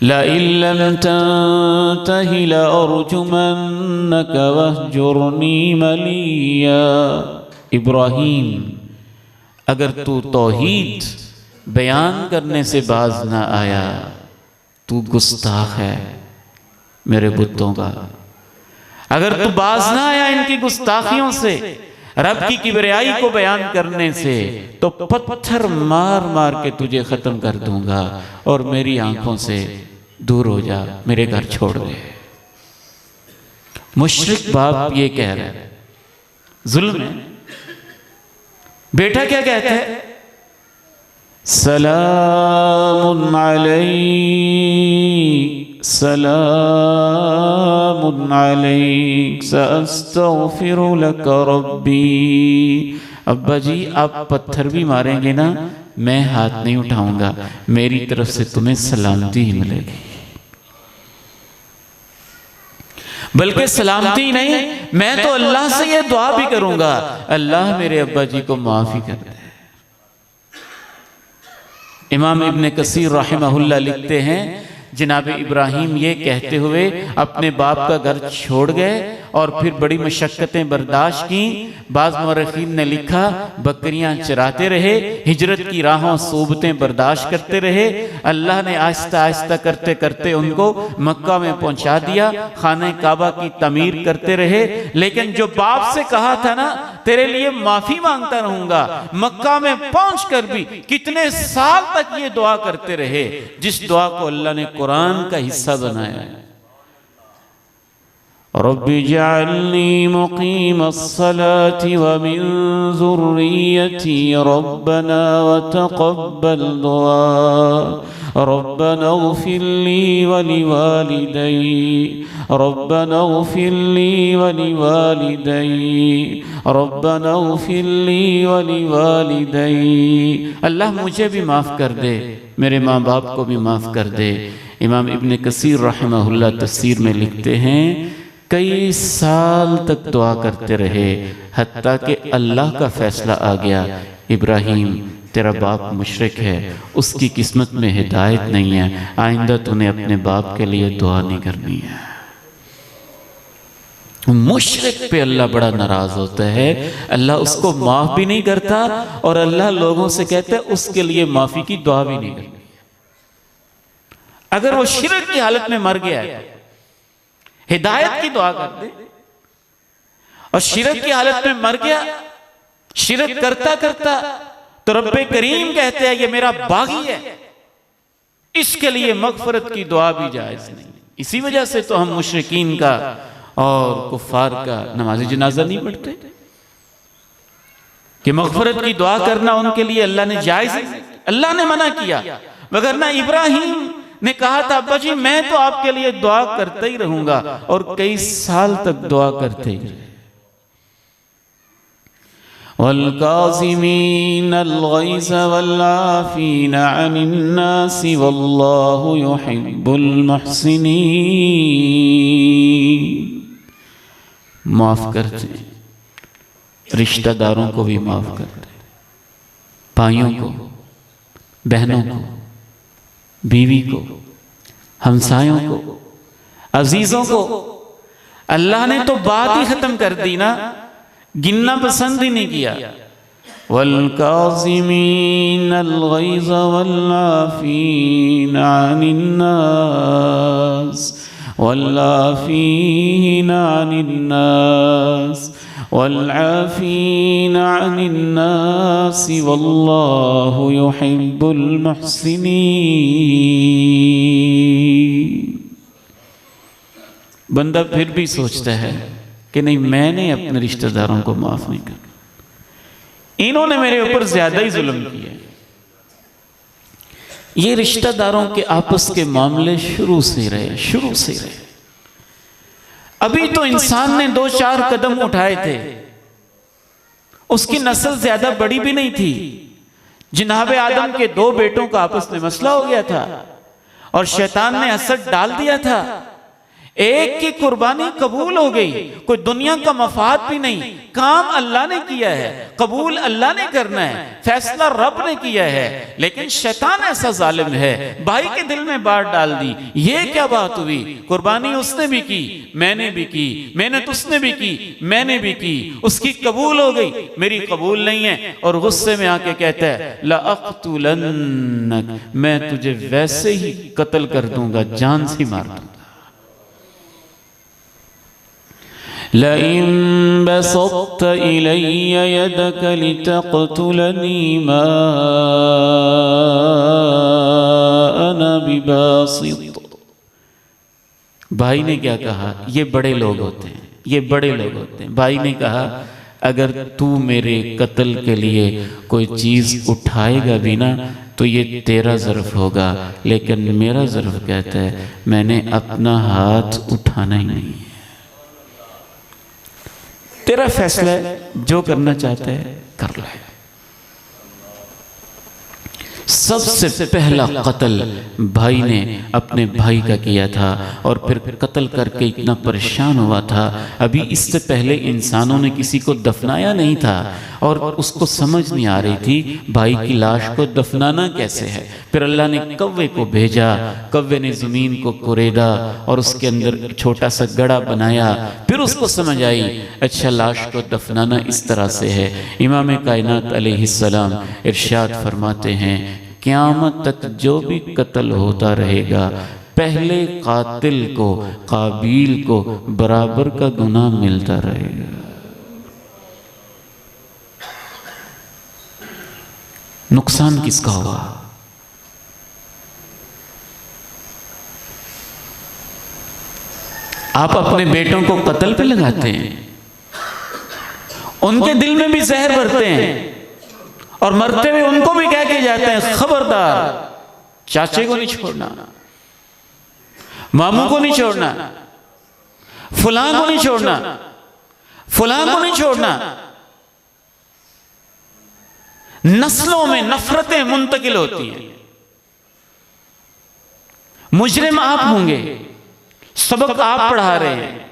ला इल्लम तंतहि लअरजुमन्नक वहजुरनी मलिया। इब्राहिम, अगर तू तौहीद बयान करने से बाज ना आया, तू गुस्ताख है मेरे बुतों का। अगर तू बाज ना आया इनकी गुस्ताखियों से, रब की किबरियाई को बयान करने से, तो पत्थर मार मार के तुझे खत्म कर दूंगा और मेरी आंखों से दूर हो जा, मेरे घर छोड़ दे। मुशरिक बाप ये कह रहा है, जुल्म है। बेटा क्या कहता है? सलामुन अलैक सलामुन अलैक सअस्तगफिरु लक रब्बी। अब्बा जी आप पत्थर भी मारेंगे ना, मैं हाथ नहीं उठाऊंगा, मेरी तरफ से तुम्हें सलामती ही मिलेगी। बल्कि सलामती नहीं, मैं तो अल्लाह से ये दुआ भी करूंगा, अल्लाह मेरे अब्बा जी को माफ ही कर दे। इमाम इब्न कसीर रहमहुल्लाह लिखते हैं, जनाब इब्राहिम ये कहते हुए अपने बाप का घर छोड़ गए और फिर बड़ी मशक्क़तें बर्दाश्त की। बाज़ मुअर्रिख़ीन ने लिखा बकरियां चराते रहे, हिजरत की राहों सोबतें बर्दाश्त करते रहे। अल्लाह ने आहिस्ता आहिस्ता करते करते उनको मक्का में पहुंचा दिया, खाने काबा की तमीर करते रहे। लेकिन जो बाप से कहा था ना तेरे लिए माफी मांगता रहूंगा, मक्का में पहुंचकर भी कितने साल तक ये दुआ करते रहे, जिस दुआ को अल्लाह ने कुरान का हिस्सा बनाया है। रब्बी जअलनी मुक़ीमस्सलाति व मिन ज़ुर्रिय्यती रब्बना व तक़ब्बल दुआ रब्बना इग़फ़िर ली व लिवालिदैया रब्बना इग़फ़िर ली व लिवालिदैया रब्बना इग़फ़िर ली व लिवालिदैया। अल्लाह मुझे भी माफ़ कर दे, मेरे माँ बाप को भी माफ़ कर दे। इमाम इब्न कसीर रहमहुल्लाह तफ़सीर में लिखते हैं, कई साल तक दुआ करते रहे, हत्ता कि अल्लाह का फैसला आ गया, इब्राहिम तेरा बाप मुशरिक है, उसकी किस्मत में हिदायत नहीं है, आइंदा तूने अपने बाप के लिए दुआ नहीं करनी है। मुशरिक पे अल्लाह बड़ा नाराज होता है, अल्लाह उसको माफ भी नहीं करता और अल्लाह लोगों से कहता है उसके लिए माफी की दुआ भी नहीं करनी। अगर वो शिरक की हालत में मर गया है, हिदायत की दुआ कर दे, और शिरक की हालत में मर गया, शिरक करता करता, तो रब्बे करीम कहते हैं ये मेरा बागी है, इसके लिए मगफरत की दुआ भी जायज नहीं। इसी वजह से तो हम मुशरिकीन का और कुफार का नमाज जनाजा नहीं पढ़ते कि मगफरत की दुआ करना उनके लिए अल्लाह ने जायज, अल्लाह ने मना किया। मगर ना इब्राहिम ने कहा था अब्बा जी मैं तो आपके लिए दुआ करता ही रहूंगा, और कई साल तक दुआ करते ही रहे। वल्काज़िमीनल गैज़ वल्आफ़ीना अनिन्नासि वल्लाहु युहिब्बुल मुहसिनीन। माफ़ करते, रिश्तेदारों को भी माफ़ करते, भाइयों को, बहनों को, बीवी को, हमसायों को, अजीजों को। अल्लाह ने तो बात ही खत्म कर दी ना, गिनना पसंद ही नहीं किया। वल्काज़िमीनल गैज़ वल्आफ़ीना अनिन्नास वल्आफ़ीना अनिन्नास वल्आफ़ीना अनिन्नास वल्लाहु युहिब्बुल मुहसिनीन। बंदा फिर भी सोचता है कि नहीं, मैंने अपने रिश्तेदारों को माफ नहीं करना, इन्होंने मेरे ऊपर ज्यादा ही जुल्म किया। ये रिश्तेदारों के आपस के मामले शुरू से रहे। अभी तो इंसान ने 2-4 कदम उठाए थे, उसकी नस्ल ज्यादा बड़ी भी नहीं थी। जनाब आदम के 2 बेटों का आपस में मसला हो गया था और शैतान ने हसद डाल दिया था। एक की कुर्बानी कबूल हो गई, कोई दुनिया का मफाद भी नहीं, काम अल्लाह ने किया है, कबूल अल्लाह ने करना है, फैसला रब ने किया है। लेकिन शैतान ऐसा जालिम है, भाई के दिल में बात डाल दी। ये क्या बात हुई? कुर्बानी उसने भी की, मैंने भी की, मेहनत उसने भी की, मैंने भी की, उसकी कबूल हो गई, मेरी कबूल नहीं है। और गुस्से में आके कहता है लअक़्तुलन्नक, मैं तुझे वैसे ही कत्ल कर दूंगा, जान से मार दूंगा। लइन बसत्त इलय्या यदक लितक़्तुलनी मा अना बिबासित। भाई ने क्या कहा? ये बड़े लोग होते हैं, ये बड़े लोग होते हैं। भाई ने कहा अगर तू मेरे कत्ल के लिए कोई चीज उठाएगा भी ना तो ये तेरा ज़र्फ होगा, लेकिन मेरा ज़र्फ कहता है मैंने अपना हाथ उठाना ही नहीं है। तेरा फैसला है, जो करना चाहता है कर ले। सबसे पहला कत्ल भाई ने अपने भाई का किया था और फिर कत्ल करके इतना परेशान हुआ था। अभी इससे पहले इंसानों ने किसी को दफनाया नहीं था और उसको समझ नहीं आ रही थी भाई की लाश को दफनाना कैसे है। फिर अल्लाह ने कव्वे को भेजा, कव्वे ने ज़मीन को कुरेदा और उसके अंदर छोटा सा गड़ा बनाया। फिर उसको समझ आई अच्छा लाश को दफनाना इस तरह से है। इमाम कायनात अलैहिस्सलाम इरशाद फरमाते हैं क़यामत तक जो भी कत्ल होता रहेगा पहले कातिल को, काबिल को बराबर का गुनाह मिलता रहेगा। नुकसान किसका होगा? आप अपने बेटों को कत्ल पे लगाते हैं, उनके दिल में भी जहर भरते हैं और मरते हुए उनको भी कह के जाते हैं खबरदार चाचे को नहीं छोड़ना, मामू को नहीं छोड़ना, फलां को नहीं छोड़ना, फलां को नहीं छोड़ना। नस्लों में नफरतें मुंतकिल होती हैं। मुजरिम आप होंगे, सबक आप पढ़ा रहे हैं।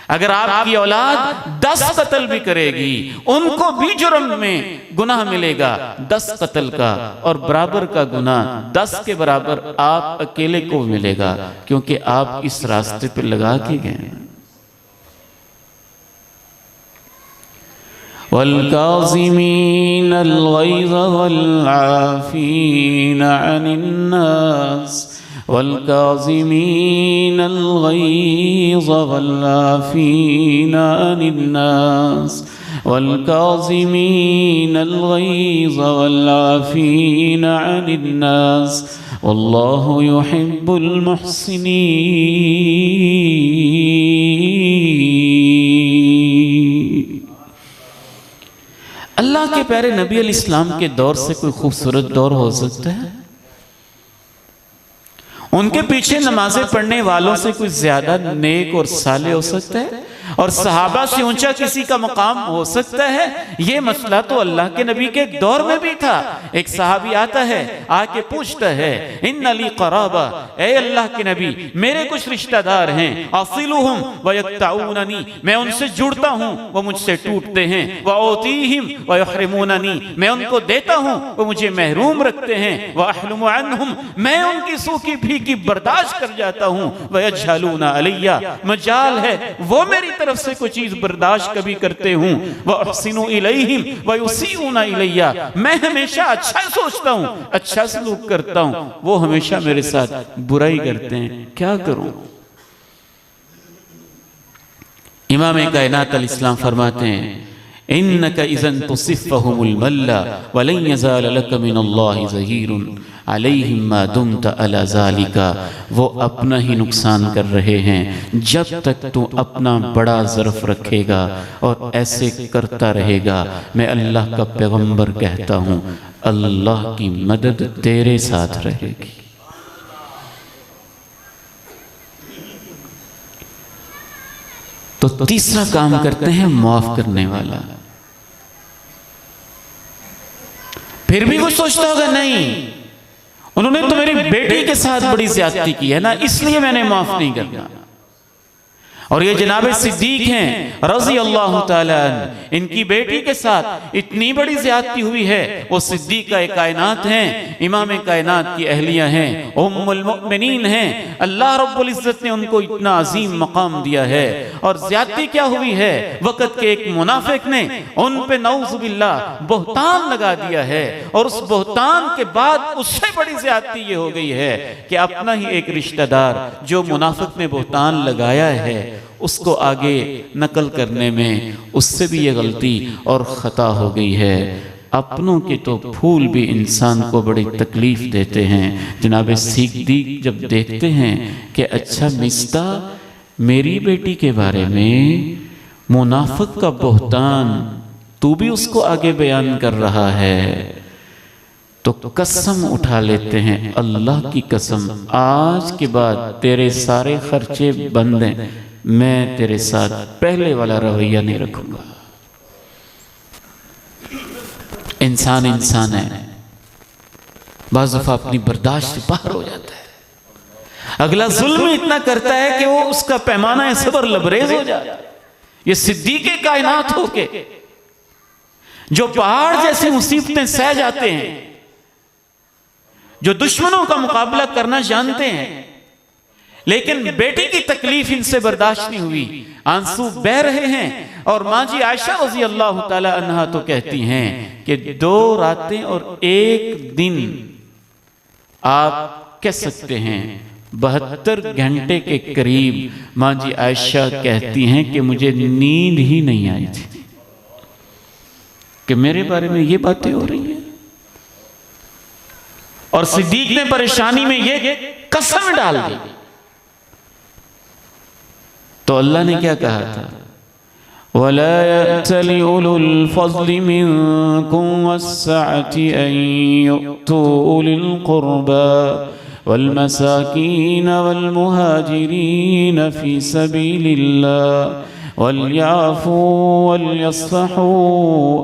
अगर आपकी औलाद 10 कत्ल भी करेगी उनको भी जुर्म में गुनाह मिलेगा 10 कत्ल का, और बराबर का गुनाह 10 के बराबर आप अकेले को मिलेगा, क्योंकि आप इस रास्ते पे लगा के गए। वल्काज़िमीनल गैज़ वल्आफ़ीना अनिन्नास वल्काज़िमीनल गैज़ वल्आफ़ीना अनिन्नास वल्काज़िमीनल गैज़ वल्आफ़ीना अनिन्नास वल्लाहु युहिब्बुल मुहसिनीन। अल्लाह के प्यारे नबी अलैहिस्सलाम के दौर से कोई खूबसूरत दौर हो सकता है? उनके पीछे नमाजें पढ़ने वालों से कोई ज्यादा नेक और साले हो सकता है? और सहाबा से ऊंचा किसी का मकाम हो सकता है? ये मसला तो अल्लाह के नबी के दौर में भी था। एक सहाबी आता है, आके पूछता है, इन अली क़राबा, ए अल्लाह के नबी मेरे कुछ रिश्तेदार हैं, असिलुहुम व यक्ताऊननी, मैं उनसे जुड़ता हूँ वो मुझसे टूटते हैं, व औतीहिम व यहरिमूननी, मैं उनको देता हूँ वो मुझे महरूम रखते हैं, व अहलुमु अन्हुम, मैं उनकी सूखी फीकी बर्दाश्त कर जाता हूँ, व यजहलूना अलैया, मजाल है वो मेरी तरफ से कोई चीज बर्दाश्त कभी करते हूँ, व अहसिनु इलैहिम व युसीऊना इलैया, मैं हमेशा अच्छा सोचता हूँ, अच्छा सलूक करता हूँ, वो हमेशा मेरे साथ बुराई करते हैं, क्या करूं? इमाम कायनात अल इस्लाम फरमाते हैं, इन्नका इज़न तुसिफ़हुमुल मल्ला वलन यज़ाल लक मिनल्लाहि ज़हीरुन अलैहिम मा दुमत अला ज़ालिका, वो अपना ही नुकसान कर रहे हैं जब तक तू अपना बड़ा ज़र्फ रखेगा और ऐसे करता रहेगा। मैं अल्लाह का पैगंबर कहता हूँ, अल्लाह की मदद तेरे साथ रहेगी। तो तीसरा काम करते हैं माफ करने वाला। फिर भी वो सोचता होगा, नहीं उन्होंने तो मेरी बेटी के साथ बड़ी ज्यादती की है ना, इसलिए मैंने माफ नहीं करना। और ये जनाब सिद्दीक हैं रज़ी अल्लाह ताला अन्हु, इनकी बेटी के साथ इतनी बड़ी ज्यादती हुई है। वो सिद्दीक का कायनात हैं, इमाम कायनात की अहलिया हैं, उम्मुल मुमिनीन हैं। अल्लाह रब्बुल इज्जत ने उनको इतना अजीम मकाम दिया है। और ज्यादती क्या हुई है, वक़्त के एक मुनाफिक ने उन पे नऊज़ बिल्लाह बहतान लगा दिया है। और उस बहतान के बाद उससे बड़ी ज्यादती ये हो गई है कि अपना ही एक रिश्तेदार जो मुनाफिक ने बहतान लगाया है उसको आगे नकल करने में उससे भी ये गलती और ख़ता हो गई है। अपनों के तो फूल भी इंसान को बड़ी तकलीफ देते हैं। जनाब सिद्दीक जब देखते हैं कि अच्छा मिस्ता मेरी बेटी के बारे में मुनाफिक का बहतान तू भी उसको आगे बयान कर रहा है, तो कसम उठा लेते हैं, अल्लाह की कसम आज के बाद तेरे सारे खर्चे बंद हैं, मैं तेरे साथ पहले वाला रवैया नहीं रखूंगा। इंसान इंसान है, बाज़ दफ़ा अपनी बर्दाश्त से बाहर हो जाता है। अगला जुल्म इतना करता है कि वो उसका पैमाना है सब्र लबरेज हो जाता है। ये सिद्दीक़ कायनात होके जो पहाड़ जैसी मुसीबतें सह जाते हैं, जो दुश्मनों का मुकाबला करना जानते हैं, लेकिन बेटी की तकलीफ इनसे बर्दाश्त नहीं हुई, आंसू बह रहे हैं। और माँ जी आयशा रज़ी अल्लाह ताला अन्हा तो कहती हैं कि 2 रातें और 1 दिन आप कह सकते हैं 72 घंटे के करीब माँ जी आयशा कहती हैं कि मुझे नींद ही नहीं आई थी कि मेरे बारे में ये बातें हो रही हैं। और सिद्दीक ने परेशानी में ये कसम डाल दी। तो अल्लाह ने क्या कहा था, वला यअतली उलुल फज़्लि मिनकुम वस्सअति अन यु'तू उलिल क़ुर्बा वल मसाकीन वल मुहाजिरीन फी सबीलिल्लाह वल याफ़ू वल यस्फ़हू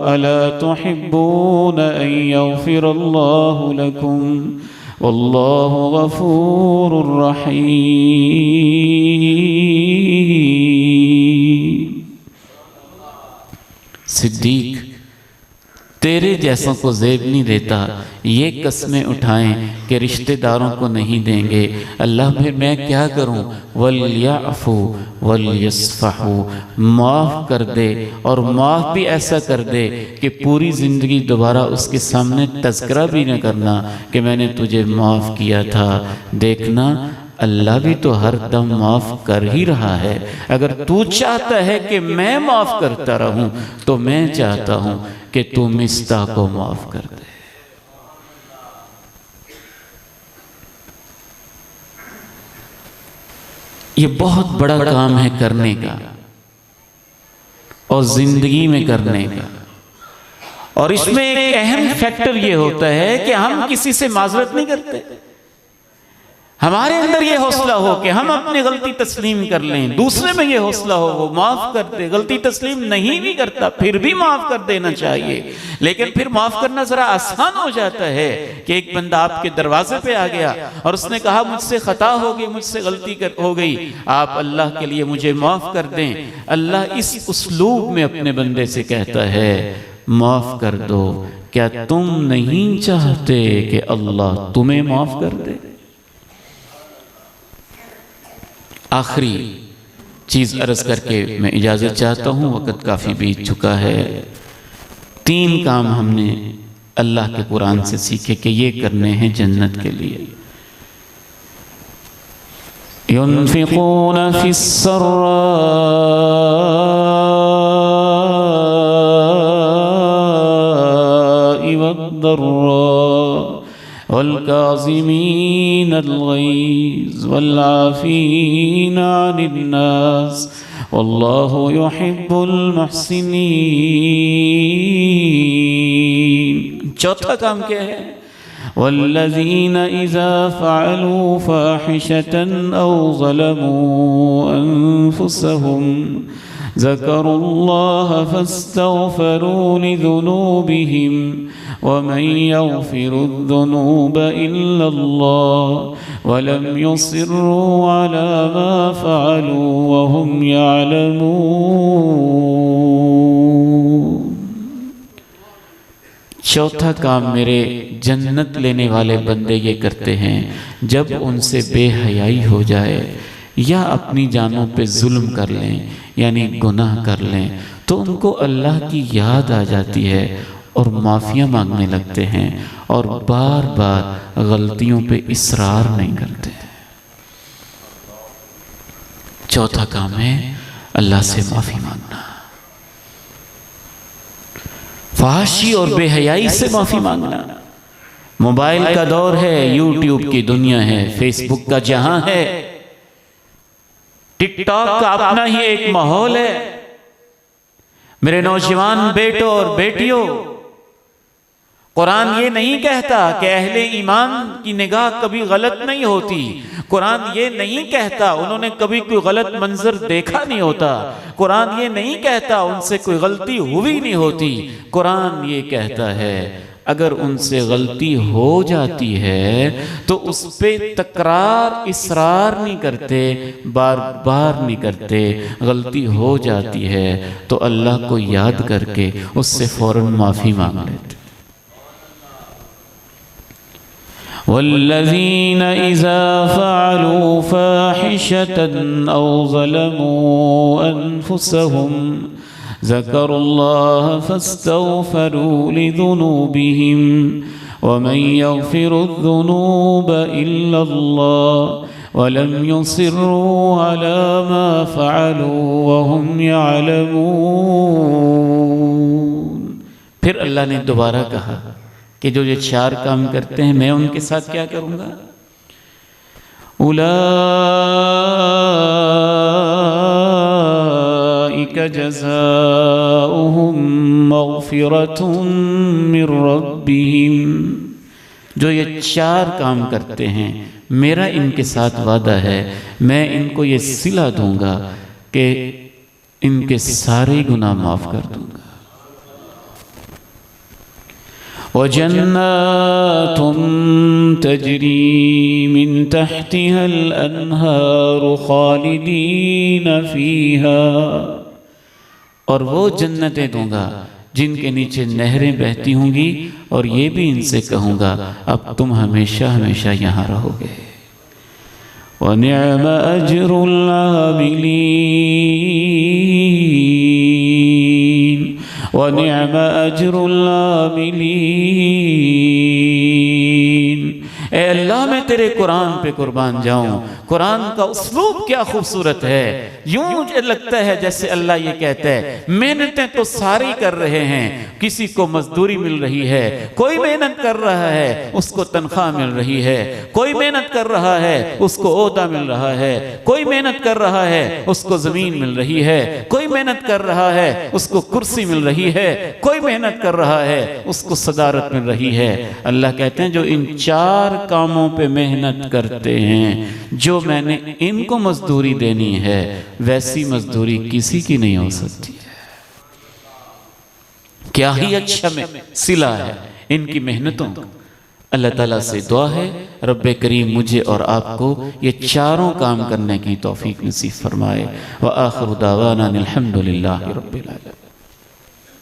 अला तुहिब्बून अन यग़फ़िरल्लाहु लकुम वल्लाहु गफ़ूरुर रहीम। सिद्दीक तेरे जैसों को ज़ेब नहीं देता, ये कस्में उठाएं कि रिश्तेदारों को नहीं देंगे। अल्लाह फिर मैं क्या करूं, वल याफ़ू वल यस्फ़हू, माफ़ कर दे और माफ़ भी ऐसा कर दे कि पूरी ज़िंदगी दोबारा उसके सामने तज़किरा भी न करना कि मैंने तुझे माफ़ किया था। देखना अल्लाह भी तो हर दम माफ़ कर ही रहा है। अगर तू चाहता है कि मैं माफ़ करता रहूं तो मैं चाहता हूं कि तू मिस्ता को माफ़ कर दे। ये बहुत बड़ा काम है करने का और जिंदगी में करने का। और इसमें एक अहम फैक्टर ये होता है कि हम किसी से माजरत नहीं करते। हमारे अंदर ये हौसला हो कि हम अपनी गलती तस्लीम कर लें, दूसरे में ये हौसला हो वो माफ़ कर दे। गलती तस्लीम नहीं भी करता फिर भी माफ़ कर देना चाहिए, लेकिन फिर माफ़ करना ज़रा आसान हो जाता है कि एक बंदा आपके दरवाजे पे आ गया और उसने कहा मुझसे ख़ता हो गई, मुझसे गलती हो गई, आप अल्लाह के लिए मुझे माफ़ कर दें। अल्लाह इस उसलूब में अपने बंदे से कहता है माफ़ कर दो। क्या तुम नहीं चाहते कि अल्लाह तुम्हें माफ़ कर दे? आखिरी चीज़ अर्ज़ करके मैं इजाज़त चाहता हूँ, वक़्त काफ़ी बीत चुका है। 3 काम हमने अल्लाह के कुरान से सीखे कि ये करने हैं जन्नत के लिए। युनफ़िक़ून फ़िस्सर्रा'i वद्दर्रा'i वल्काज़िमीनल ग़ैज़ वल्आफ़ीना अनिन्नास वल्लाहु युहिब्बुल मुहसिनीन। चौथा काम क्या है? वल्लज़ीना इज़ा फ़अलू फ़ाहिशतन औ ज़लमू अन्फुसहुम ज़करुल्लाह फ़स्तग़फ़रू लिज़ुनूबिहिम वमन यग़फ़िरुज़्ज़ुनूब इल्लल्लाह वलम युसिर्रू अला मा फ़अलू वहुम यअलमून। चौथा काम मेरे जन्नत लेने वाले बंदे ये करते हैं, जब उनसे बेहयाई हो जाए या अपनी जानों पे जुल्म कर लें यानी गुनाह कर लें तो उनको अल्लाह की याद आ जाती है और माफ़िया मांगने लगते हैं और बार बार गलतियों पे इसरार नहीं करते। चौथा काम है अल्लाह से माफ़ी मांगना, फहाशी और बेहयाई से माफ़ी मांगना। मोबाइल का दौर है, यूट्यूब की दुनिया है, फेसबुक का जहां है, टिकटॉक का अपना ही एक माहौल है। मेरे नौजवान बेटों और बेटियों, कुरान ये नहीं कहता कि अहले ईमान की निगाह कभी गलत नहीं होती। कुरान ये नहीं कहता उन्होंने कभी कोई गलत मंजर देखा नहीं होता। कुरान ये नहीं कहता उनसे कोई गलती हुई नहीं होती। कुरान ये कहता है अगर उनसे गलती हो जाती है तो उस पे तकरार इसरार नहीं करते, बार बार नहीं करते। गलती हो जाती है तो अल्लाह को याद करके उससे फौरन माफ़ी मांग लेते। वल्लज़ीन इज़ा फ़अलू फ़ाहिशतन औ ज़लमू अन्फुसहुम ज़करुल्लाह फ़स्तग़फ़रू लिज़ुनूबिहिम वमन यग़फ़िरुज़्ज़ुनूब इल्लल्लाह वलम युसिर्रू अला मा फ़अलू वहुम यअलमून। फिर अल्लाह ने दोबारा कहा कि जो ये 4 काम करते हैं मैं उनके साथ क्या करूँगा। उलाइका जज़ाउहुम मग़फ़िरतुम मिर रब्बिहिम। जो ये 4 काम करते हैं मेरा इनके साथ वादा है, मैं इनको ये सिला दूंगा कि इनके सारे गुनाह माफ़ कर दूंगा। वजन्नातुन तजरी मिन तहतिहल अन्हार खालिदीन फीहा। और वो जन्नतें दूंगा जिनके नीचे नहरें बहती होंगी और ये भी इनसे कहूँगा अब तुम हमेशा हमेशा यहाँ रहोगे। वनिअम अजरुल आमिलीन वनिअम अजरुल आमिलीन। ए अल्लाह मैं तेरे कुरान पे कुर्बान जाऊं, कुरान का उसलूब क्या खूबसूरत है। यूं मुझे लगता है जैसे अल्लाह ये कहता है मेहनतें तो सारी कर रहे हैं, किसी को मजदूरी मिल रही है, कोई मेहनत कर रहा है उसको तनख्वाह मिल रही है, कोई मेहनत कर रहा है उसको ओहदा मिल रहा है, कोई मेहनत कर रहा है उसको जमीन मिल रही है, कोई मेहनत कर रहा है उसको कुर्सी मिल रही है, कोई मेहनत कर रहा है उसको सदारत मिल रही है। अल्लाह कहते हैं जो इन 4 कामों पे मेहनत करते हैं, जो मैंने इनको मजदूरी देनी है वैसी मजदूरी किसी की नहीं हो सकती। क्या ही अच्छा में सिला है इनकी मेहनतों का। अल्लाह ताला से दुआ है रब्बे करीम मुझे और आपको ये चारों काम करने की तौफीक नसीब फरमाए। व आखिर दावाना अनिल हम्दुलिल्लाहि रब्बिल आलमीन।